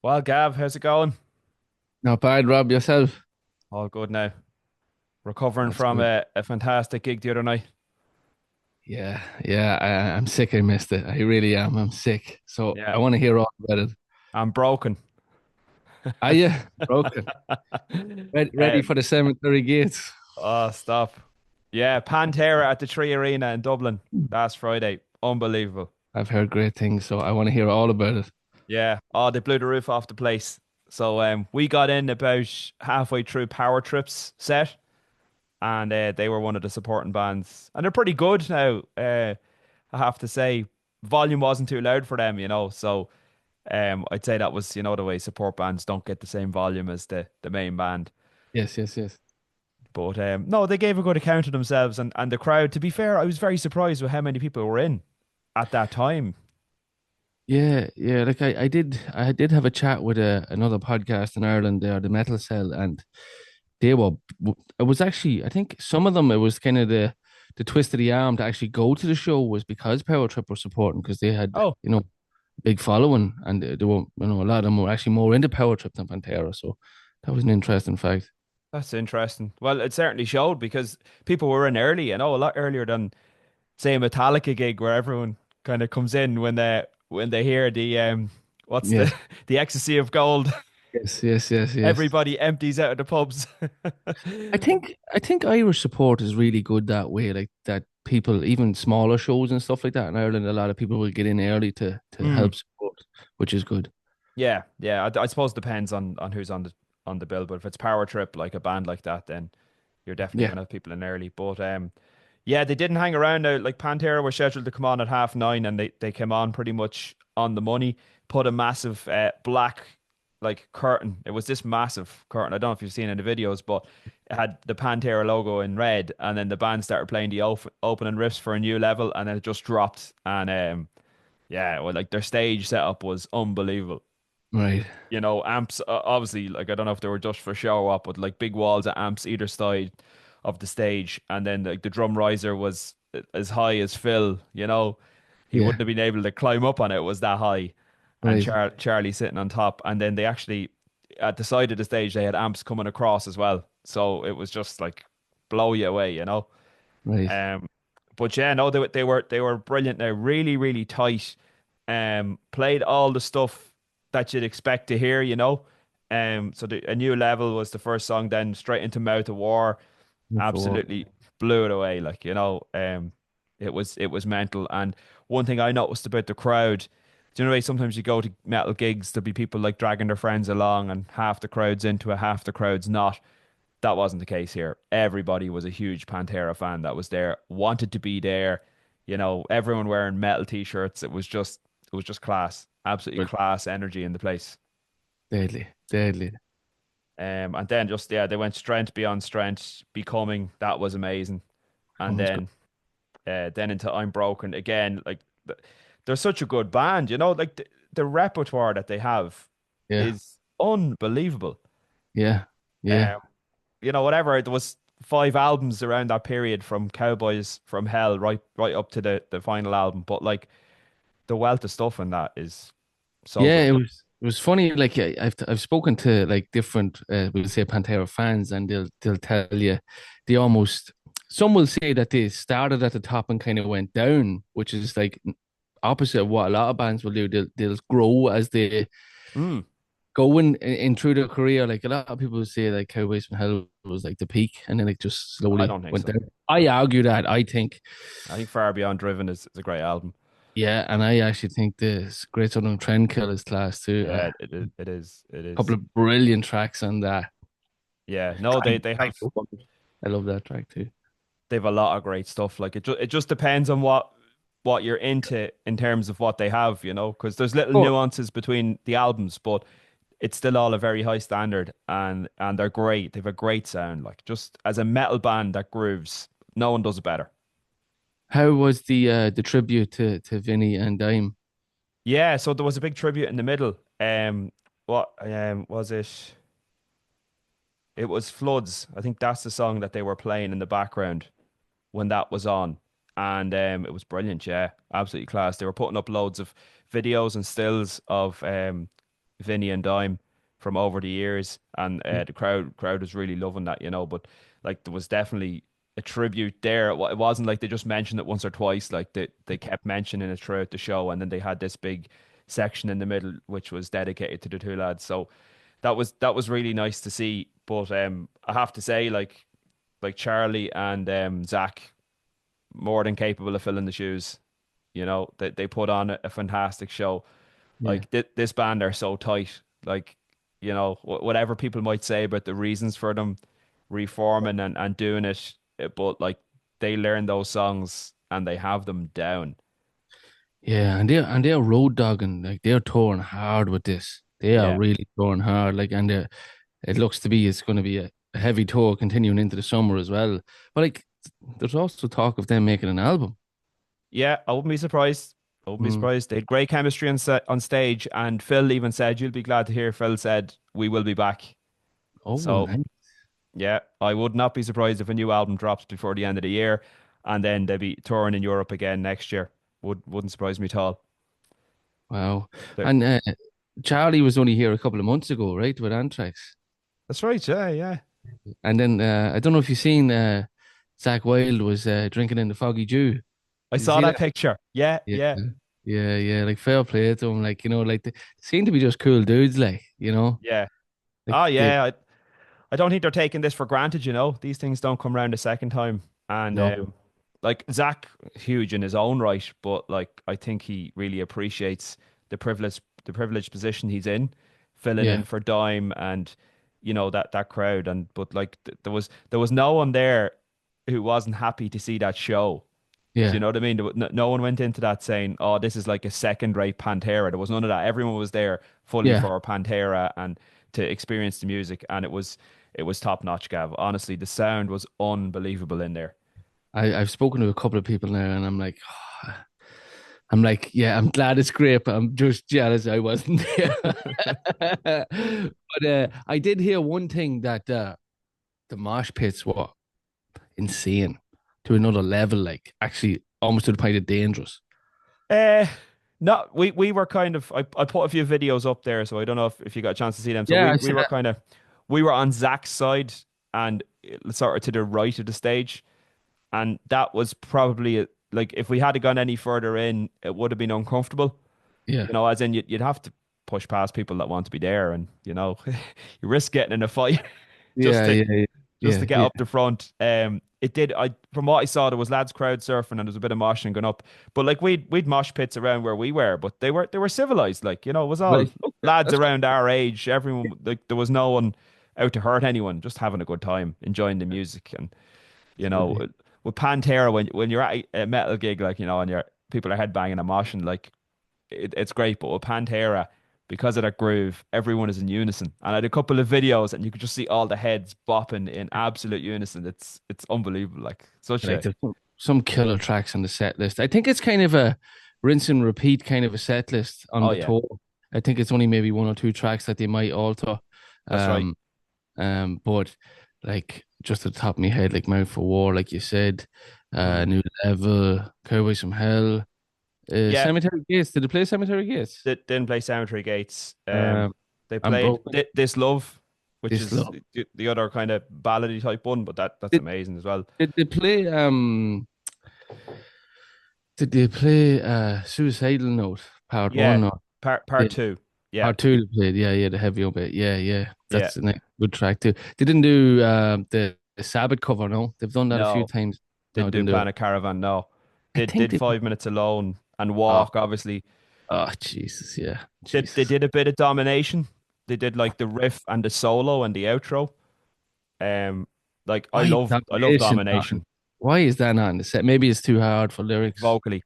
Well, Gav, how's it going? Not bad, Rob, yourself. All good now. Recovering That's from good. a fantastic gig the other night. I'm sick. I missed it. I really am. I'm sick. So Yeah, I want to hear all about it. I'm broken. Are you broken? Ready Um, for the cemetery gates? oh, stop. Yeah, Pantera at the Tree Arena in Dublin last Friday. Unbelievable. I've heard great things, so I want to hear all about it. Yeah. Oh, they blew the roof off the place. So we got in about halfway through Power Trip's set, and they were one of the supporting bands, and they're pretty good now. I have to say, volume wasn't too loud for them, so. I'd say that was, the way support bands don't get the same volume as the main band. Yes, yes, yes. But no, they gave a good account of themselves and the crowd. To be fair, I was very surprised with how many people were in at that time. Yeah, yeah. Like I did have a chat with another podcast in Ireland there, the Metal Cell, and they were. It was actually, I think some of them, it was kind of the twist of the arm to actually go to the show was because Power Trip were supporting because they had, Oh, big following, and they were, a lot of them were actually more into Power Trip than Pantera. So that was an interesting fact. that's interesting. Well, it certainly showed because people were in early, a lot earlier than say a Metallica gig where everyone kind of comes in when they hear the what's Yes, the ecstasy of gold. yes, yes, yes, yes. Everybody empties out of the pubs. I think Irish support is really good that way. Like that, people, even smaller shows and stuff like that in Ireland, a lot of people will get in early to Mm. help support, which is good. Yeah, yeah. I suppose it depends on who's on the bill, but if it's Power Trip, like a band like that, then you're definitely Yeah, gonna have people in early. But yeah, they didn't hang around now. Like Pantera were scheduled to come on at 9:30, and they came on pretty much on the money. Put a massive black like curtain. It was this massive curtain. I don't know if you've seen it in the videos, but it had the Pantera logo in red, and then the band started playing the opening riffs for a new level, and then it just dropped. And yeah, well, like their stage setup was unbelievable. right. Amps, obviously, like I don't know if they were just for show or what, but like big walls of amps either side of the stage, and then like the drum riser was as high as Phil. He Yeah, wouldn't have been able to climb up on it. It was that high, and right, Charlie sitting on top, and then they actually at the side of the stage they had amps coming across as well, so it was just like blow you away. right. Um, but yeah, no, they were brilliant. Now, really, really tight. Played all the stuff that you'd expect to hear. So a new level was the first song. Then straight into Mouth of War, For absolutely blew it away. Like it was mental. And one thing I noticed about the crowd, do you know, sometimes you go to metal gigs, there'll be people like dragging their friends along, and half the crowd's into it, half the crowd's not. That wasn't the case here. Everybody was a huge Pantera fan that was there, wanted to be there. Everyone wearing metal t-shirts. It was just class. Absolutely class energy in the place. deadly, deadly. And then just yeah, they went strength beyond strength, becoming that was amazing. And Sounds good. then into I'm Broken again. Like they're such a good band, like the repertoire that they have Yeah, is unbelievable. yeah, yeah. Um, whatever. There was 5 albums around that period from Cowboys from Hell right up to the final album. But like the wealth of stuff in that is so Yeah, good. it was funny. Like I've spoken to like different we'll say Pantera fans, and they'll tell you they almost, some will say that they started at the top and kind of went down, which is like opposite of what a lot of bands will do. They'll grow as they Mm, go in through their career. Like a lot of people say like Cowboys from Hell was like the peak, and then it just I slowly don't think went so. down. I argue that. I think, I think Far Beyond Driven is a great album. yeah, and I actually think the Great Southern Trendkill is class too. Yeah, it is. It Couple is. of brilliant tracks on that. Yeah. No, they have I love that track too. they have a lot of great stuff. Like it just depends on what you're into in terms of what they have, because there's little Oh, nuances between the albums, but it's still all a very high standard, and they're great. They have a great sound. Like just as a metal band that grooves, no one does it better. how was the tribute to Vinny and Dime? Yeah, so there was a big tribute in the middle. What was it? It was Floods. I think that's the song that they were playing in the background when that was on. And it was brilliant, yeah. Absolutely class. They were putting up loads of videos and stills of Vinny and Dime from over the years, and the crowd was really loving that, you know. But like there was definitely a tribute there. It wasn't like they just mentioned it once or twice. Like they kept mentioning it throughout the show, and then they had this big section in the middle which was dedicated to the two lads. So that was really nice to see. But I have to say, like Charlie and Zach, more than capable of filling the shoes. You know, they put on a fantastic show. Yeah. Like this band are so tight. Like, you know, whatever people might say about the reasons for them reforming and doing it, but like they learn those songs and they have them down. Yeah, and they're road dogging, like they're touring hard with this. They are Yeah. really touring hard, like, and it looks to be it's going to be a heavy tour continuing into the summer as well. But like, there's also talk of them making an album. Yeah, I wouldn't be surprised. I wouldn't be Mm. surprised. They had great chemistry on stage, and Phil even said, "You'll be glad to hear." Phil said, "We will be back." Oh, So nice. yeah, I would not be surprised if a new album drops before the end of the year, and then they'll be touring in Europe again next year. Wouldn't surprise me at all. Wow. They're- And Charlie was only here a couple of months ago, right, with Anthrax. That's right. Yeah, yeah. And then I don't know if you've seen Zach Wilde was drinking in the Foggy Dew. I Did you saw see that that? picture. Yeah, Yeah. yeah, Yeah, yeah. Like fair play to them. Like, like they seem to be just cool dudes, yeah. like Oh they yeah. I don't think they're taking this for granted. You know, these things don't come around a second time. And no. like Zach, huge in his own right, but like I think he really appreciates the privileged position he's in, filling in Yeah. for Dime and that crowd. And but like there was no one there who wasn't happy to see that show. Do you Yeah. know what I mean? No one went into that saying, "Oh, this is like a second-rate Pantera." There was none of that. Everyone was there fully Yeah. for Pantera and to experience the music, and it was top-notch, Gav. Honestly, the sound was unbelievable in there. I've spoken to a couple of people now and I'm like, I'm like, yeah, I'm glad it's great, but I'm just jealous I wasn't there. But I did hear one thing that the mosh pits were insane to another level, like actually almost to the point of dangerous. Uh, no, we were kind of. I put a few videos up there, so I don't know if you got a chance to see them. So Yeah, we I we said, were kind of we were on Zach's side and sort of to the right of the stage, and that was probably like if we had gone any further in, it would have been uncomfortable. yeah, As in you'd have to push past people that want to be there, and you risk getting in a fight just yeah, to yeah, just to yeah, get yeah, up the front. It did. I From what I saw, there was lads crowd surfing and there was a bit of moshing going up. But like we'd mosh pits around where we were, but they were civilized. Like it was all right. Okay, lads that's around our age. Everyone like there was no one out to hurt anyone, just having a good time, enjoying the music. And you good. know, with Pantera, when you're at a metal gig, like and your people are headbanging and moshing, like it's great. But with Pantera, because of that groove, everyone is in unison. And I had a couple of videos, and you could just see all the heads bopping in absolute unison. It's unbelievable. Like such Like a there's some killer tracks on the set list. I think it's kind of a rinse and repeat kind of a set list on oh the yeah, tour. I think it's only maybe one or two tracks that they might alter. that's right. Um, but like just at the top of my head, like Mount for War, like you said, Mm. New Level, Cowboys from Hell, Yeah, Cemetery Gates. Did they play Cemetery Gates? didn't play Cemetery Gates. Um, They I'm played broken. This Love, which This is love. the other kind of ballady type one, but that's Did, amazing as well. did they play did they play Suicidal Note Part Yeah, One or part two. Yeah, Part Two? They played, yeah, yeah, the heavy up bit, yeah, yeah. yeah. That's a good track too. They didn't do the Sabbath cover, no. They've done that a few No, times. No, didn't do didn't do it. Planet Caravan. No, I did think did they. 5 minutes alone and Oh, walk. Obviously, oh, Jesus, yeah, they Jesus. did a bit of domination. They did like the riff and the solo and the outro. Um, like I Why is love I love domination not? domination Why is that not in the set? Maybe it's too hard for lyrics. vocally,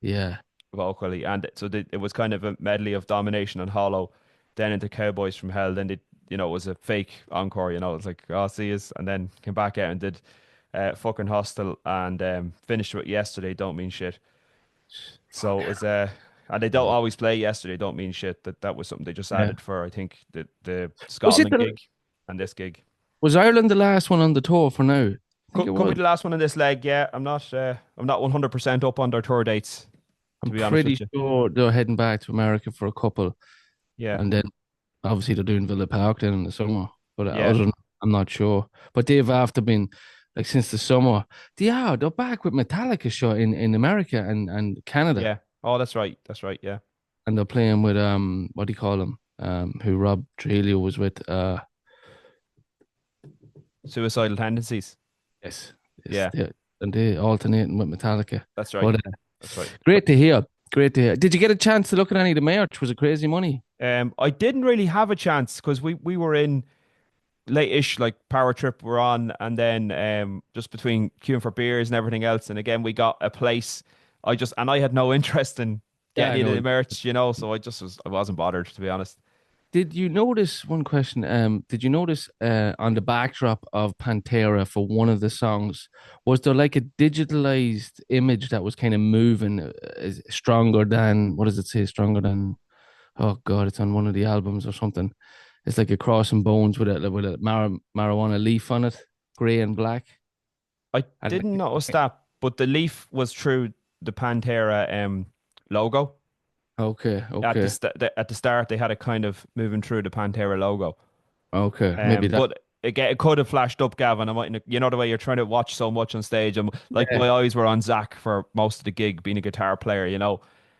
Yeah, and so it was kind of a medley of domination and hollow, then into Cowboys from Hell. Then it was a fake encore. It's like oh see us, and then came back out and did fucking Hostel and finished with Yesterday Don't Mean Shit. So it was and they don't wow. always play Yesterday Don't Mean Shit. That was something they just Yeah. added for I think the Was it Scotland gig and this gig. was Ireland the last one on the tour for now? I think it Could be was. the last one in this leg. Yeah, I'm not 100% up on their tour dates, to I'm be honest pretty with you. sure they're heading back to America for a couple, Yeah. and then Obviously, they're doing Villa Park then in the summer, but Yeah, other than I'm not sure. But they've after been like since the summer. They're back with Metallica show in America and Canada, yeah. Oh, that's right. That's right. Yeah. and they're playing with what do you call him who Rob Trujillo was with Suicidal tendencies. yes Yeah, and they alternating with Metallica. that's right. But That's right. great to hear. Great to hear. Did you get a chance to look at any of the merch? Was it crazy money? I didn't really have a chance because we were in late-ish, like power trip we're on, and then just between queuing for beers and everything else, and again we got a place. I had no interest in Yeah, I getting into know. the merch, so I wasn't bothered to be honest. Did you notice one question? Did you notice on the backdrop of Pantera for one of the songs, was there like a digitalized image that was kind of moving stronger than, what does it say? Stronger than, oh God, it's on one of the albums or something. It's like a cross and bones with a marijuana leaf on it, gray and black. I And didn't notice like, that, but the leaf was through the Pantera logo. okay, At the, okay, at the start, they had it kind of moving through the Pantera logo. okay. Maybe that. But again, it could have flashed up, Gavin. I might, the way you're trying to watch so much on stage, and like Yeah. my eyes were on Zach for most of the gig, being a guitar player.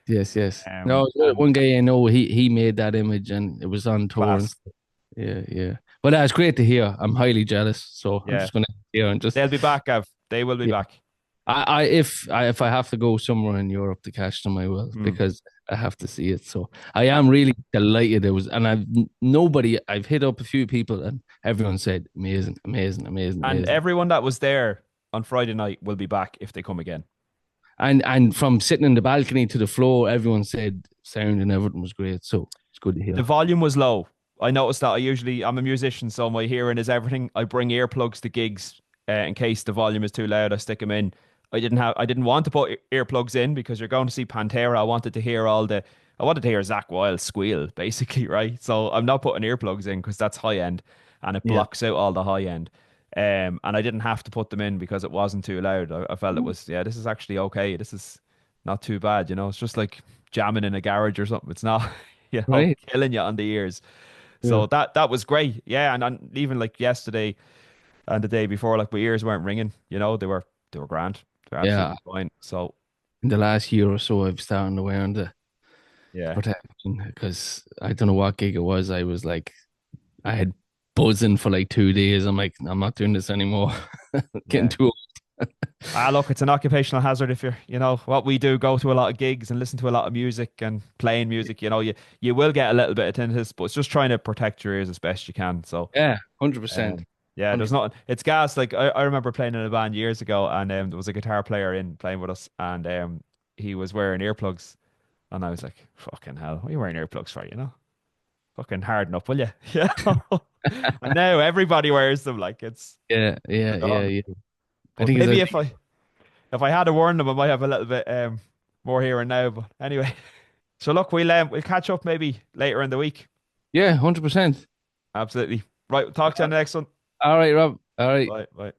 Yes, yes. No, And one guy I know, he made that image and it was on tour and class, stuff. Yeah, yeah. But that's great to hear. I'm highly jealous. So I'm yeah, just gonna hear and just they'll be back, Gav. They will be yeah. back. If I have to go somewhere in Europe to catch them, I will Hmm. because I have to see it. So I Uh, am really delighted. It was, and I've hit up a few people and everyone said amazing, amazing, amazing, And amazing. everyone that was there on Friday night will be back if they come again. And from sitting in the balcony to the floor, everyone said sound and everything was great. So it's good to The hear. volume was low. I noticed that I'm a musician, so my hearing is everything. I bring earplugs to gigs in case the volume is too loud. I stick them in. I didn't want to put earplugs in because you're going to see Pantera. I wanted to hear Zach Wild squeal, basically, right? So I'm not putting earplugs in because that's high end and it Yeah. blocks out all the high end. And I didn't have to put them in because it wasn't too loud. I felt it was, yeah, this is actually okay. This is not too bad. It's just like jamming in a garage or something. It's not, Right. killing you on the ears. Yeah. So that was great. Yeah, and even like yesterday and the day before, like my ears weren't ringing. They were grand. They're Yeah. absolutely fine. So In the last year or so, I've started wearing the yeah, protection because I don't know what gig it was. I was like, I had buzzing for like 2 days. I'm like, I'm not doing this anymore. Getting yeah. too old. Look, it's an occupational hazard if what we do, go to a lot of gigs and listen to a lot of music and playing music, you will get a little bit of tinnitus, but it's just trying to protect your ears as best you can. So, Yeah, 100%. yeah, there's not, it's gas. Like, I remember playing in a band years ago and there was a guitar player in playing with us and he was wearing earplugs and I was like, fucking hell, what are you wearing earplugs for? Fucking harden up, will you? Yeah. And now everybody wears them like Yeah, the yeah, yeah, norm. yeah. I But think it's maybe a if I had to warn them, I might have a little bit more here and now. But anyway, so look, we'll catch up maybe later in the week. yeah, 100%. Absolutely. Right, we'll talk to you on the next one. All right, Rob. All right. Bye. Bye.